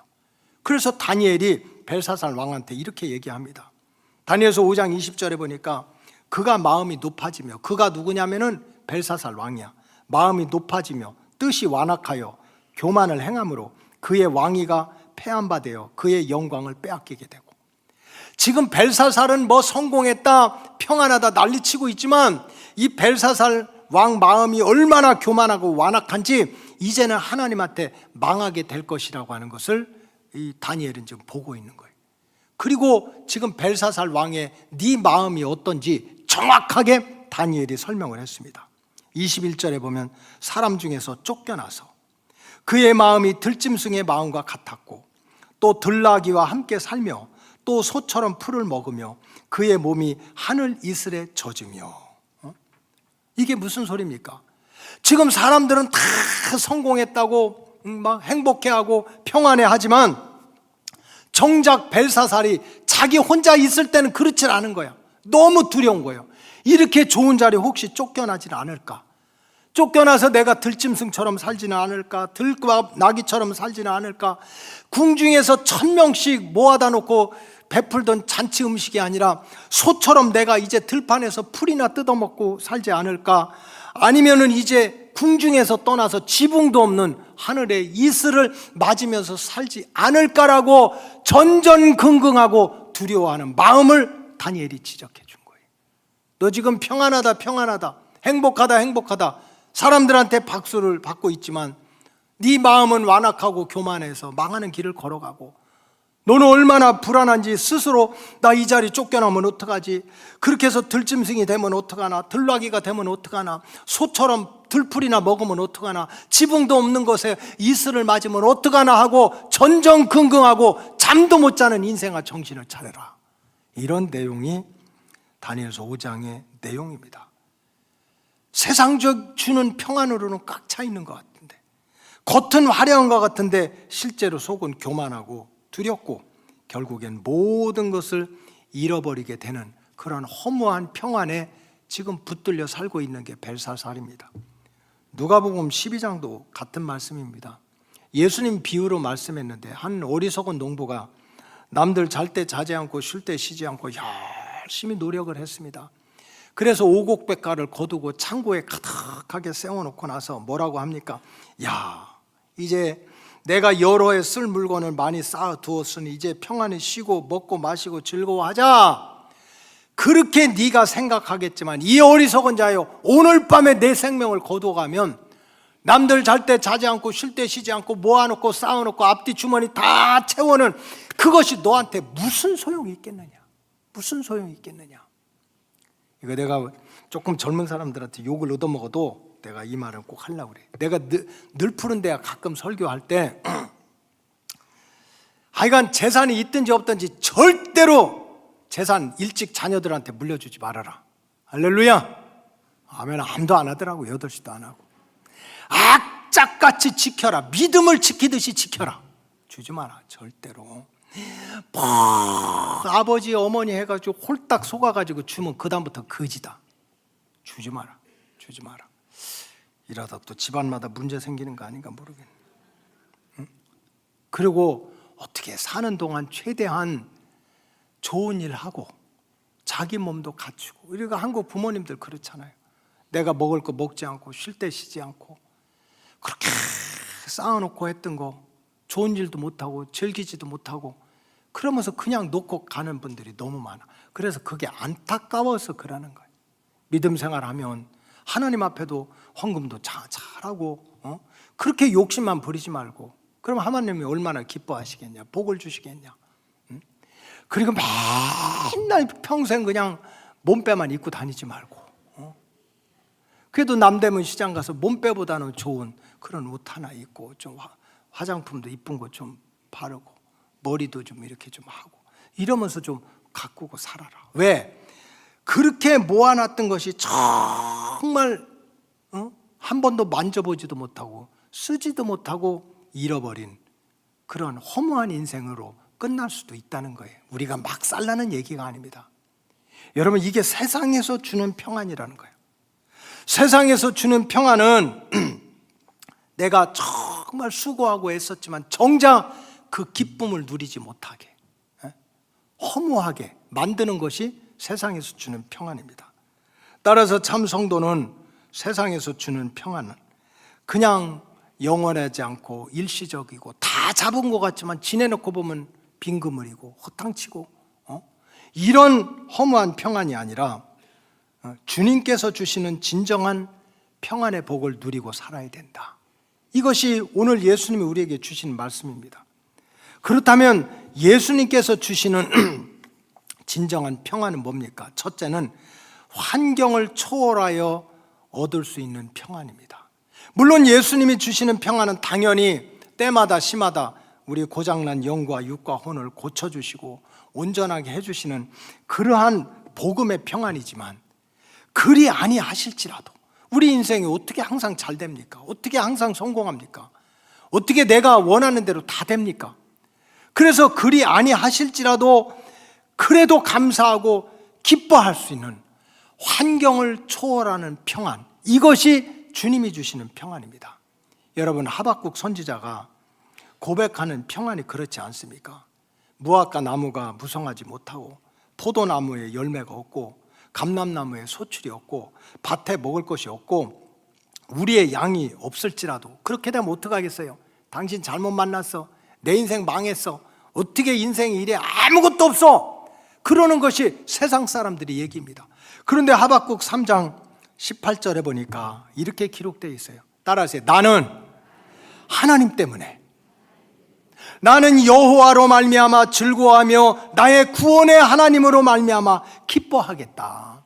그래서 다니엘이 벨사살 왕한테 이렇게 얘기합니다. 다니엘서 5장 20절에 보니까 그가 마음이 높아지며 그가 누구냐면은 벨사살 왕이야. 마음이 높아지며 뜻이 완악하여 교만을 행함으로 그의 왕위가 패한 바 되어 그의 영광을 빼앗기게 되고 지금 벨사살은 뭐 성공했다 평안하다 난리치고 있지만 이 벨사살 왕 마음이 얼마나 교만하고 완악한지 이제는 하나님한테 망하게 될 것이라고 하는 것을 이 다니엘은 지금 보고 있는 거예요. 그리고 지금 벨사살 왕의 네 마음이 어떤지 정확하게 다니엘이 설명을 했습니다. 21절에 보면 사람 중에서 쫓겨나서 그의 마음이 들짐승의 마음과 같았고 또 들나귀와 함께 살며 또 소처럼 풀을 먹으며 그의 몸이 하늘 이슬에 젖으며. 이게 무슨 소리입니까? 지금 사람들은 다 성공했다고 막 행복해하고 평안해하지만 정작 벨사살이 자기 혼자 있을 때는 그렇지 않은 거야. 너무 두려운 거예요. 이렇게 좋은 자리 혹시 쫓겨나지 않을까? 쫓겨나서 내가 들짐승처럼 살지는 않을까? 들과 나귀처럼 살지는 않을까? 궁중에서 1000명씩 모아다 놓고 베풀던 잔치 음식이 아니라 소처럼 내가 이제 들판에서 풀이나 뜯어먹고 살지 않을까? 아니면은 이제 궁중에서 떠나서 지붕도 없는 하늘의 이슬을 맞으면서 살지 않을까라고 전전긍긍하고 두려워하는 마음을 다니엘이 지적해 준 거예요. 너 지금 평안하다 행복하다 사람들한테 박수를 받고 있지만 네 마음은 완악하고 교만해서 망하는 길을 걸어가고, 너는 얼마나 불안한지 스스로 나 이 자리 쫓겨나면 어떡하지? 그렇게 해서 들짐승이 되면 어떡하나? 들나귀가 되면 어떡하나? 소처럼 들풀이나 먹으면 어떡하나? 지붕도 없는 곳에 이슬을 맞으면 어떡하나 하고 전전긍긍하고 잠도 못 자는 인생아 정신을 차려라. 이런 내용이 다니엘서 5장의 내용입니다. 세상적 주는 평안으로는 꽉 차 있는 것 같은데, 겉은 화려한 것 같은데 실제로 속은 교만하고 두렵고 결국엔 모든 것을 잃어버리게 되는 그런 허무한 평안에 지금 붙들려 살고 있는 게 벨사살입니다. 누가복음 12장도 같은 말씀입니다. 예수님 비유로 말씀했는데 한 어리석은 농부가 남들 잘 때 자지 않고 쉴 때 쉬지 않고 열심히 노력을 했습니다. 그래서 오곡백과를 거두고 창고에 가득하게 세워놓고 나서 뭐라고 합니까? 야, 이제 내가 여러 해 쓸 물건을 많이 쌓아두었으니 이제 평안히 쉬고 먹고 마시고 즐거워하자. 그렇게 네가 생각하겠지만 이 어리석은 자여, 오늘 밤에 내 생명을 거두어가면 남들 잘 때 자지 않고 쉴 때 쉬지 않고 모아놓고 쌓아놓고 앞뒤 주머니 다 채워는 그것이 너한테 무슨 소용이 있겠느냐? 무슨 소용이 있겠느냐? 이거 내가 조금 젊은 사람들한테 욕을 얻어먹어도 내가 이 말은 꼭 하려고 그래. 내가 늘 푸른 데야 가끔 설교할 때 하여간 재산이 있든지 없든지 절대로 재산 일찍 자녀들한테 물려주지 말아라. 할렐루야. 아멘. 아무도 안 하더라고. 8시도 안 하고. 악착같이 지켜라. 믿음을 지키듯이 지켜라. 주지 마라. 절대로. 아버지 어머니 해가지고 홀딱 속아가지고 주면 그 다음부터 거지다. 주지 마라. 주지 마라. 이러다 또 집안마다 문제 생기는 거 아닌가 모르겠네. 응? 그리고 어떻게 사는 동안 최대한 좋은 일 하고 자기 몸도 갖추고. 우리가 한국 부모님들 그렇잖아요. 내가 먹을 거 먹지 않고 쉴 때 쉬지 않고 그렇게 쌓아놓고 했던 거 좋은 일도 못하고 즐기지도 못하고 그러면서 그냥 놓고 가는 분들이 너무 많아. 그래서 그게 안타까워서 그러는 거예요. 믿음 생활하면 하나님 앞에도 헌금도 잘하고 그렇게 욕심만 부리지 말고, 그럼 하나님이 얼마나 기뻐하시겠냐, 복을 주시겠냐. 그리고 맨날 평생 그냥 몸빼만 입고 다니지 말고 그래도 남대문 시장 가서 몸빼보다는 좋은 그런 옷 하나 입고 좀 화장품도 이쁜 거 좀 바르고 머리도 좀 이렇게 좀 하고 이러면서 좀 가꾸고 살아라. 왜? 그렇게 모아놨던 것이 정말 한 번도 만져보지도 못하고 쓰지도 못하고 잃어버린 그런 허무한 인생으로 끝날 수도 있다는 거예요. 우리가 막 살라는 얘기가 아닙니다. 여러분, 이게 세상에서 주는 평안이라는 거예요. 세상에서 주는 평안은 내가 정말 수고하고 애썼지만 정작 그 기쁨을 누리지 못하게 허무하게 만드는 것이 세상에서 주는 평안입니다. 따라서 참 성도는 세상에서 주는 평안은 그냥 영원하지 않고 일시적이고 다 잡은 것 같지만 지내놓고 보면 빈그물이고 허탕치고 이런 허무한 평안이 아니라 주님께서 주시는 진정한 평안의 복을 누리고 살아야 된다. 이것이 오늘 예수님이 우리에게 주시는 말씀입니다. 그렇다면 예수님께서 주시는 진정한 평안은 뭡니까? 첫째는 환경을 초월하여 얻을 수 있는 평안입니다. 물론 예수님이 주시는 평안은 당연히 때마다 시마다 우리 고장난 영과 육과 혼을 고쳐주시고 온전하게 해주시는 그러한 복음의 평안이지만, 그리 아니하실지라도 우리 인생이 어떻게 항상 잘 됩니까? 어떻게 항상 성공합니까? 어떻게 내가 원하는 대로 다 됩니까? 그래서 그리 아니하실지라도 그래도 감사하고 기뻐할 수 있는 환경을 초월하는 평안, 이것이 주님이 주시는 평안입니다. 여러분, 하박국 선지자가 고백하는 평안이 그렇지 않습니까? 무화과 나무가 무성하지 못하고 포도나무에 열매가 없고 감람나무에 소출이 없고 밭에 먹을 것이 없고 우리의 양이 없을지라도, 그렇게 되면 어떡하겠어요? 당신 잘못 만났어, 내 인생 망했어, 어떻게 인생에 이래 아무것도 없어, 그러는 것이 세상 사람들이 얘기입니다. 그런데 하박국 3장 18절에 보니까 이렇게 기록되어 있어요. 따라하세요. 나는 하나님 때문에, 나는 여호와로 말미암아 즐거워하며 나의 구원의 하나님으로 말미암아 기뻐하겠다.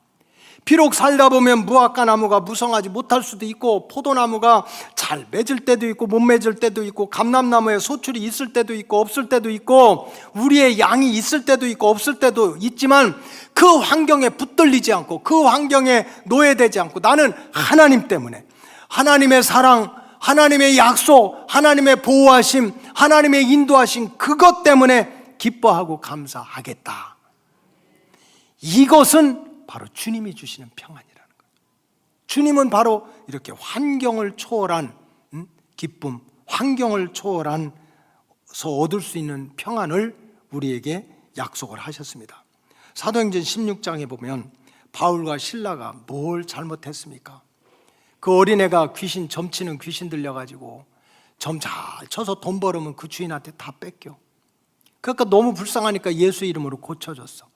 비록 살다 보면 무화과 나무가 무성하지 못할 수도 있고 포도나무가 잘 맺을 때도 있고 못 맺을 때도 있고 감람나무에 소출이 있을 때도 있고 없을 때도 있고 우리의 양이 있을 때도 있고 없을 때도 있지만, 그 환경에 붙들리지 않고 그 환경에 노예되지 않고 나는 하나님 때문에, 하나님의 사랑, 하나님의 약속, 하나님의 보호하심, 하나님의 인도하심, 그것 때문에 기뻐하고 감사하겠다. 이것은 바로 주님이 주시는 평안이라는 거예요. 주님은 바로 이렇게 환경을 초월한 기쁨, 환경을 초월한서 얻을 수 있는 평안을 우리에게 약속을 하셨습니다. 사도행전 16장에 보면 바울과 실라가 뭘 잘못했습니까? 그 어린애가 귀신, 점치는 귀신 들려가지고 점 잘 쳐서 돈 벌으면 그 주인한테 다 뺏겨. 그러니까 너무 불쌍하니까 예수 이름으로 고쳐줬어.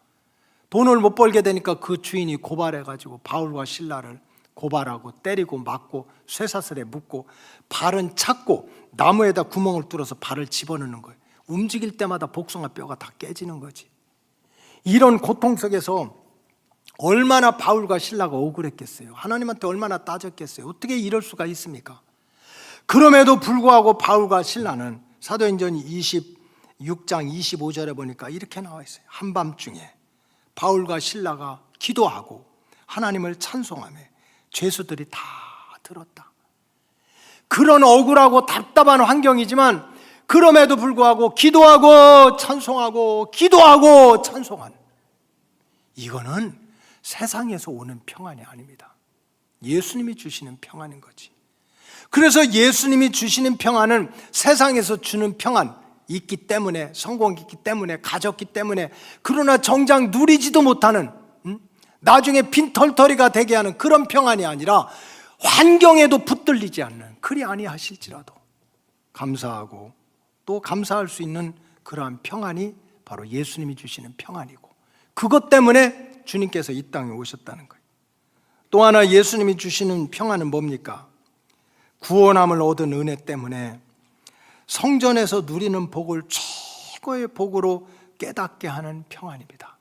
돈을 못 벌게 되니까 그 주인이 고발해가지고 바울과 실라를 고발하고 때리고 맞고 쇠사슬에 묶고 발은 찾고 나무에다 구멍을 뚫어서 발을 집어넣는 거예요. 움직일 때마다 복숭아 뼈가 다 깨지는 거지. 이런 고통 속에서 얼마나 바울과 실라가 억울했겠어요. 하나님한테 얼마나 따졌겠어요. 어떻게 이럴 수가 있습니까? 그럼에도 불구하고 바울과 실라는 사도행전 26장 25절에 보니까 이렇게 나와 있어요. 한밤중에 바울과 실라가 기도하고 하나님을 찬송하며 죄수들이 다 들었다. 그런 억울하고 답답한 환경이지만 그럼에도 불구하고 기도하고 찬송하고 기도하고 찬송하는, 이거는 세상에서 오는 평안이 아닙니다. 예수님이 주시는 평안인 거지. 그래서 예수님이 주시는 평안은 세상에서 주는 평안 있기 때문에, 성공했기 때문에, 가졌기 때문에, 그러나 정작 누리지도 못하는, 나중에 빈털터리가 되게 하는 그런 평안이 아니라 환경에도 붙들리지 않는, 그리 아니하실지라도 감사하고 또 감사할 수 있는 그러한 평안이 바로 예수님이 주시는 평안이고, 그것 때문에 주님께서 이 땅에 오셨다는 거예요. 또 하나 예수님이 주시는 평안은 뭡니까? 구원함을 얻은 은혜 때문에 성전에서 누리는 복을 최고의 복으로 깨닫게 하는 평안입니다.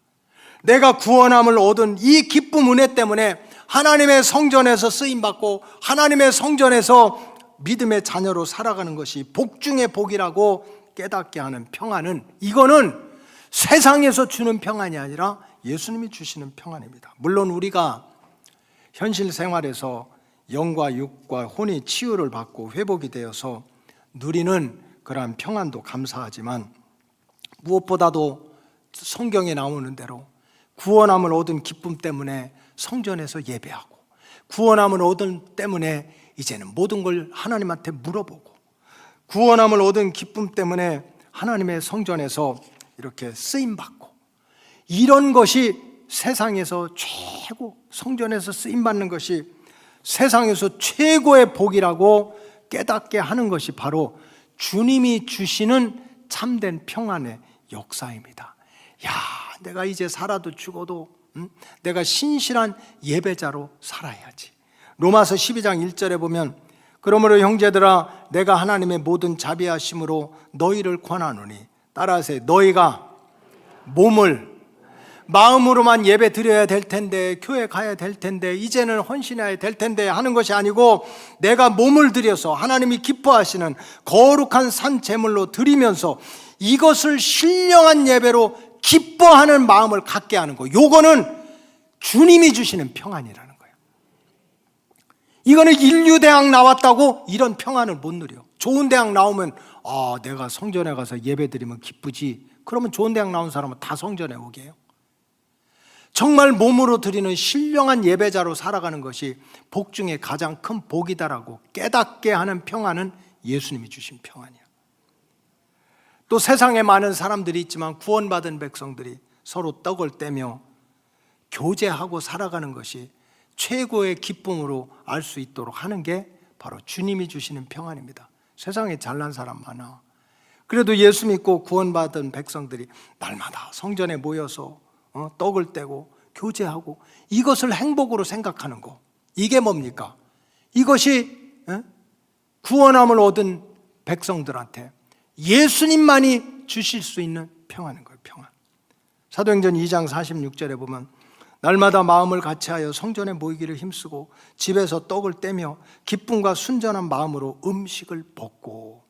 내가 구원함을 얻은 이 기쁨 은혜 때문에 하나님의 성전에서 쓰임받고 하나님의 성전에서 믿음의 자녀로 살아가는 것이 복 중의 복이라고 깨닫게 하는 평안은, 이거는 세상에서 주는 평안이 아니라 예수님이 주시는 평안입니다. 물론 우리가 현실 생활에서 영과 육과 혼이 치유를 받고 회복이 되어서 누리는 그러한 평안도 감사하지만, 무엇보다도 성경에 나오는 대로 구원함을 얻은 기쁨 때문에 성전에서 예배하고, 구원함을 얻은 때문에 이제는 모든 걸 하나님한테 물어보고, 구원함을 얻은 기쁨 때문에 하나님의 성전에서 이렇게 쓰임받고, 이런 것이 세상에서 최고, 성전에서 쓰임받는 것이 세상에서 최고의 복이라고 깨닫게 하는 것이 바로 주님이 주시는 참된 평안의 역사입니다. 야, 내가 이제 살아도 죽어도 내가 신실한 예배자로 살아야지. 로마서 12장 1절에 보면 그러므로 형제들아 내가 하나님의 모든 자비하심으로 너희를 권하노니 따라하세요. 너희가 몸을 마음으로만 예배 드려야 될 텐데 교회 가야 될 텐데 이제는 헌신해야 될 텐데 하는 것이 아니고 내가 몸을 들여서 하나님이 기뻐하시는 거룩한 산 제물로 드리면서 이것을 신령한 예배로 기뻐하는 마음을 갖게 하는 거. 요거는 주님이 주시는 평안이라는 거예요. 이거는 인류대학 나왔다고 이런 평안을 못 누려. 좋은 대학 나오면 내가 성전에 가서 예배 드리면 기쁘지. 그러면 좋은 대학 나온 사람은 다 성전에 오게 해요. 정말 몸으로 드리는 신령한 예배자로 살아가는 것이 복 중에 가장 큰 복이다라고 깨닫게 하는 평안은 예수님이 주신 평안이야. 또 세상에 많은 사람들이 있지만 구원받은 백성들이 서로 떡을 떼며 교제하고 살아가는 것이 최고의 기쁨으로 알 수 있도록 하는 게 바로 주님이 주시는 평안입니다. 세상에 잘난 사람 많아. 그래도 예수 믿고 구원받은 백성들이 날마다 성전에 모여서 떡을 떼고 교제하고 이것을 행복으로 생각하는 거. 이게 뭡니까? 이것이 구원함을 얻은 백성들한테 예수님만이 주실 수 있는 평안인 거예요. 평안. 사도행전 2장 46절에 보면 날마다 마음을 같이하여 성전에 모이기를 힘쓰고 집에서 떡을 떼며 기쁨과 순전한 마음으로 음식을 먹고.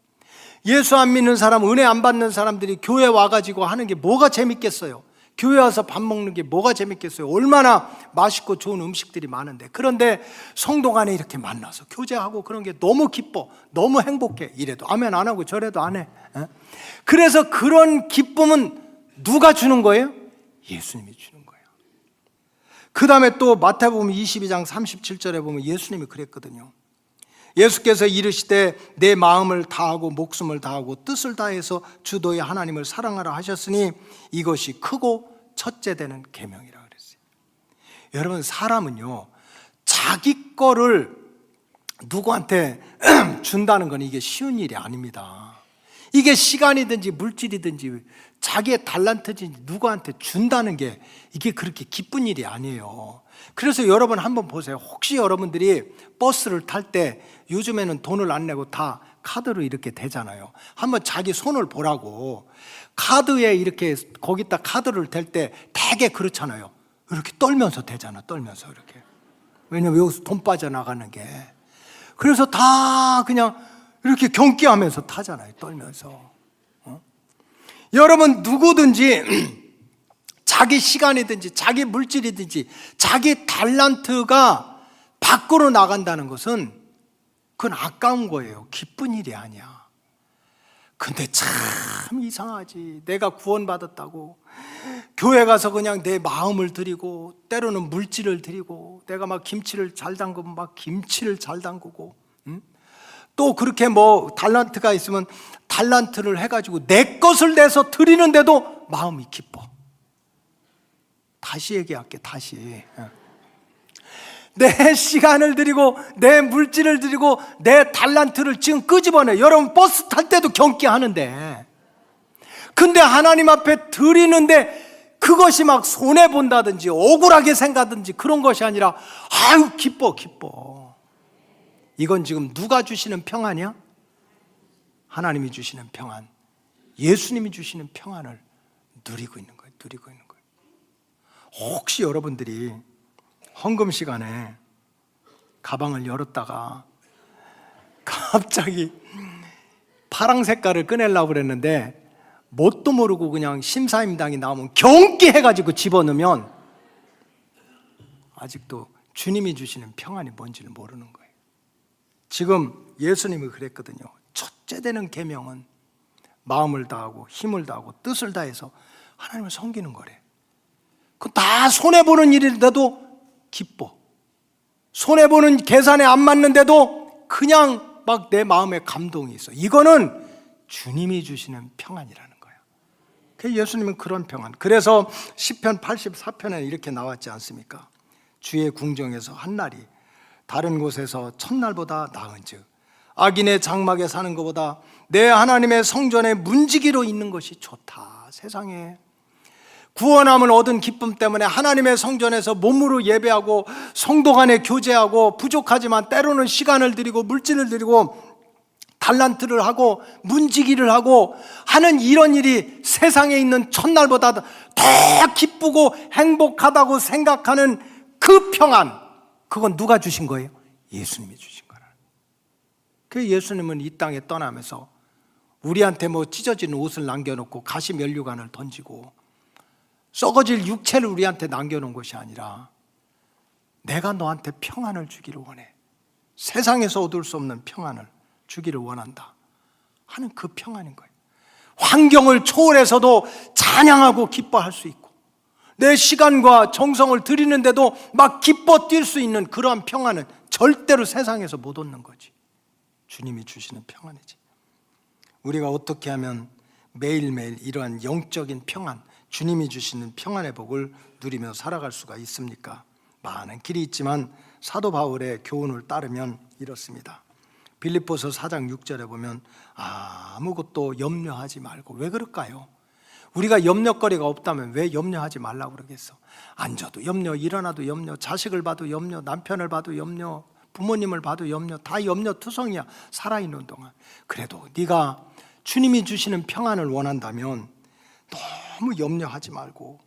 예수 안 믿는 사람, 은혜 안 받는 사람들이 교회 와가지고 하는 게 뭐가 재밌겠어요? 교회 와서 밥 먹는 게 뭐가 재밌겠어요? 얼마나 맛있고 좋은 음식들이 많은데. 그런데 성도 간에 이렇게 만나서 교제하고 그런 게 너무 기뻐, 너무 행복해. 이래도 아멘 안 하고 저래도 안 해. 그래서 그런 기쁨은 누가 주는 거예요? 예수님이 주는 거예요. 그 다음에 또 마태복음 22장 37절에 보면 예수님이 그랬거든요. 예수께서 이르시되 내 마음을 다하고 목숨을 다하고 뜻을 다해서 주 너희 하나님을 사랑하라 하셨으니 이것이 크고 첫째 되는 계명이라 그랬어요. 여러분, 사람은요 자기 거를 누구한테 준다는 건 이게 쉬운 일이 아닙니다. 이게 시간이든지 물질이든지 자기의 달란트든지 누구한테 준다는 게 이게 그렇게 기쁜 일이 아니에요. 그래서 여러분 한번 보세요. 혹시 여러분들이 버스를 탈 때 요즘에는 돈을 안 내고 다 카드로 이렇게 대잖아요. 한번 자기 손을 보라고. 카드에 이렇게 거기다 카드를 댈 때 되게 그렇잖아요. 이렇게 떨면서 대잖아. 떨면서 이렇게. 왜냐면 여기서 돈 빠져나가는 게. 그래서 다 그냥 이렇게 경기하면서 타잖아요. 떨면서. 여러분 누구든지 자기 시간이든지 자기 물질이든지 자기 달란트가 밖으로 나간다는 것은 그건 아까운 거예요. 기쁜 일이 아니야. 근데 참 이상하지. 내가 구원받았다고 교회 가서 그냥 내 마음을 드리고 때로는 물질을 드리고 내가 막 김치를 잘 담그면 막 김치를 잘 담그고 또 그렇게 뭐 달란트가 있으면 달란트를 해가지고 내 것을 내서 드리는데도 마음이 기뻐. 다시 얘기할게. 다시 내 시간을 드리고 내 물질을 드리고 내 달란트를 지금 끄집어내. 여러분 버스 탈 때도 경기하는데 근데 하나님 앞에 드리는데 그것이 막 손해본다든지 억울하게 생각하든지 그런 것이 아니라 아유 기뻐. 이건 지금 누가 주시는 평안이야? 하나님이 주시는 평안, 예수님이 주시는 평안을 누리고 있는 거예요. 혹시 여러분들이 헌금 시간에 가방을 열었다가 갑자기 파랑 색깔을 꺼내려고 그랬는데 뭣도 모르고 그냥 심사임당이 나오면 경기해가지고 집어넣으면 아직도 주님이 주시는 평안이 뭔지를 모르는 거예요. 지금 예수님이 그랬거든요. 첫째 되는 계명은 마음을 다하고 힘을 다하고 뜻을 다해서 하나님을 섬기는 거래. 그 다 손해보는 일인데도 기뻐. 손해보는 계산에 안 맞는데도 그냥 막 내 마음에 감동이 있어. 이거는 주님이 주시는 평안이라는 거야. 그 예수님은 그런 평안. 그래서 시편 84편에 이렇게 나왔지 않습니까? 주의 궁정에서 한 날이 다른 곳에서 첫날보다 나은즉 악인의 장막에 사는 것보다 내 하나님의 성전에 문지기로 있는 것이 좋다. 세상에 구원함을 얻은 기쁨 때문에 하나님의 성전에서 몸으로 예배하고 성도 간에 교제하고 부족하지만 때로는 시간을 들이고 물질을 들이고 달란트를 하고 문지기를 하고 하는 이런 일이 세상에 있는 첫날보다 더 기쁘고 행복하다고 생각하는 그 평안, 그건 누가 주신 거예요? 예수님이 주신 거라. 그 예수님은 이 땅에 떠나면서 우리한테 뭐 찢어진 옷을 남겨놓고 가시 면류관을 던지고 썩어질 육체를 우리한테 남겨놓은 것이 아니라 내가 너한테 평안을 주기를 원해. 세상에서 얻을 수 없는 평안을 주기를 원한다 하는 그 평안인 거예요. 환경을 초월해서도 찬양하고 기뻐할 수 있고 내 시간과 정성을 들이는데도 막 기뻐 뛸 수 있는 그러한 평안은 절대로 세상에서 못 얻는 거지. 주님이 주시는 평안이지. 우리가 어떻게 하면 매일매일 이러한 영적인 평안, 주님이 주시는 평안의 복을 누리며 살아갈 수가 있습니까? 많은 길이 있지만 사도 바울의 교훈을 따르면 이렇습니다. 빌립보서 4장 6절에 보면 아무것도 염려하지 말고. 왜 그럴까요? 우리가 염려거리가 없다면 왜 염려하지 말라고 그러겠어? 앉아도 염려, 일어나도 염려, 자식을 봐도 염려, 남편을 봐도 염려, 부모님을 봐도 염려, 다 염려투성이야. 살아있는 동안. 그래도 네가 주님이 주시는 평안을 원한다면 너무 염려하지 말고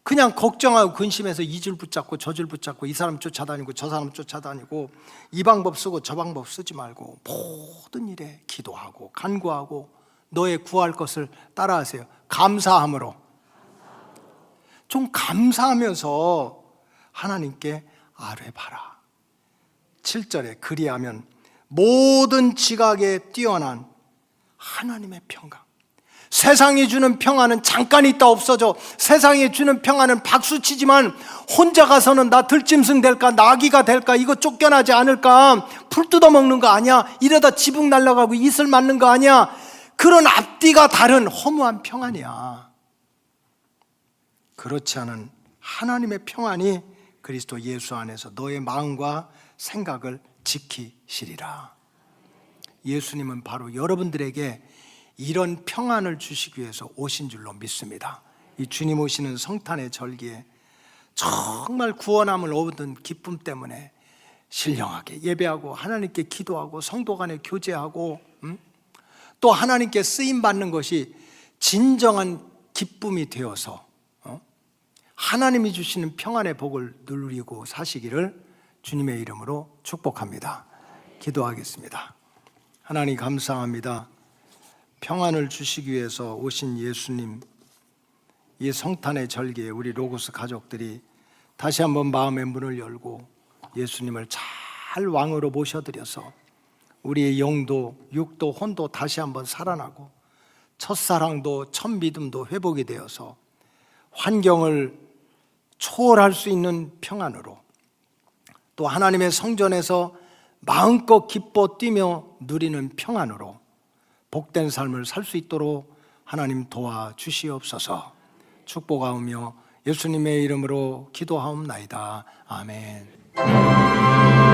그냥 걱정하고 근심해서 이 줄 붙잡고 저 줄 붙잡고 이 사람 쫓아다니고 저 사람 쫓아다니고 이 방법 쓰고 저 방법 쓰지 말고 모든 일에 기도하고 간구하고 너의 구할 것을 따라하세요. 감사함으로. 좀 감사하면서 하나님께 아뢰봐라. 7절에 그리하면 모든 지각에 뛰어난 하나님의 평강. 세상이 주는 평안은 잠깐 있다 없어져. 세상이 주는 평안은 박수치지만 혼자 가서는 나 들짐승 될까, 나귀가 될까, 이거 쫓겨나지 않을까, 풀 뜯어먹는 거 아니야, 이러다 지붕 날아가고 이슬 맞는 거 아니야, 그런 앞뒤가 다른 허무한 평안이야. 그렇지 않은 하나님의 평안이 그리스도 예수 안에서 너의 마음과 생각을 지키시리라. 예수님은 바로 여러분들에게 이런 평안을 주시기 위해서 오신 줄로 믿습니다. 이 주님 오시는 성탄의 절기에 정말 구원함을 얻은 기쁨 때문에 신령하게 예배하고 하나님께 기도하고 성도 간에 교제하고 또 하나님께 쓰임받는 것이 진정한 기쁨이 되어서 하나님이 주시는 평안의 복을 누리고 사시기를 주님의 이름으로 축복합니다. 기도하겠습니다. 하나님 감사합니다. 평안을 주시기 위해서 오신 예수님, 이 성탄의 절기에 우리 로고스 가족들이 다시 한번 마음의 문을 열고 예수님을 잘 왕으로 모셔드려서 우리의 영도 육도 혼도 다시 한번 살아나고 첫사랑도 첫믿음도 회복이 되어서 환경을 초월할 수 있는 평안으로 또 하나님의 성전에서 마음껏 기뻐 뛰며 누리는 평안으로 복된 삶을 살 수 있도록 하나님 도와주시옵소서. 축복하오며 예수님의 이름으로 기도하옵나이다. 아멘.